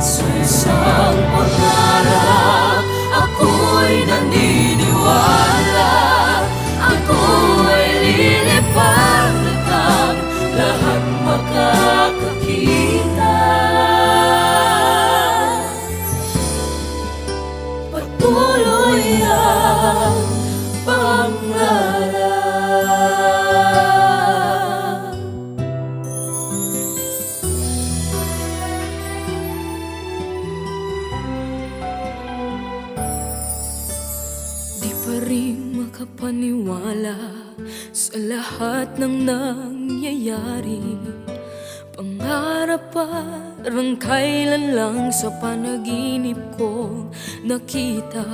Sa isang pangarap, ako'y naniniwala. Ako ay lilipad at lahat makakakita. Patuloy ang pangarap. Di pa rin makapaniwala sa lahat ng nangyayari. Pangarap parang kailan lang sa panaginip kong nakita.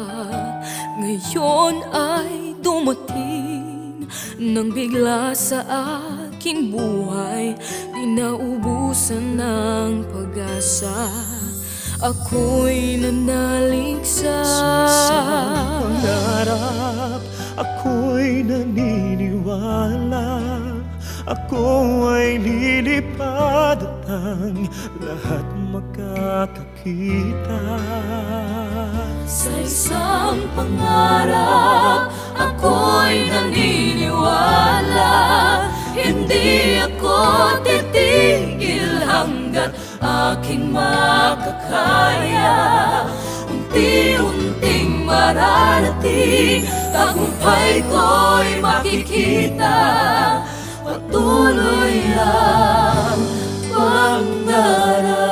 Ngayon ay dumating nang bigla sa aking buhay. Di naubusan ng pag-asa, ako'y nanalig sa pangarap. Ako'y naniniwala. Ako ay lilipad at ang lahat makakakita. Sa isang pangarap, ako'y naniniwala. Hindi ako titigil hanggat aking makakaya. Unti-unting mararating, tagumpay ko'y makikita. Patuloy ang pangarap.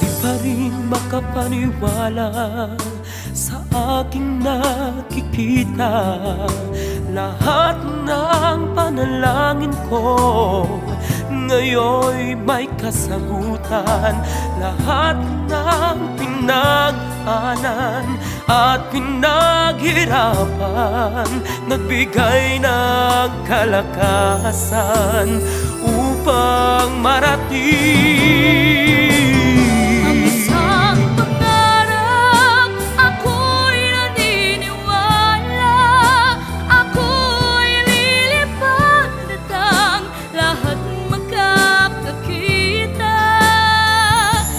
Di pa rin makapaniwala sa aking nakikita. Lahat ng panalangin ko ngayon'y may kasagutan. Lahat ng pinag-anan at pinaghirapan nagbigay ng kalakasan upang marating Ang isang pangarap, ako'y naniniwala. Ako'y lilipad at ang lahat makakakita.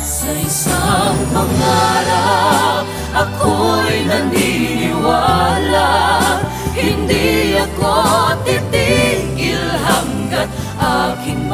Sa isang pangarap, ako'y naniniwala. Hindi ako titigil hanggat aking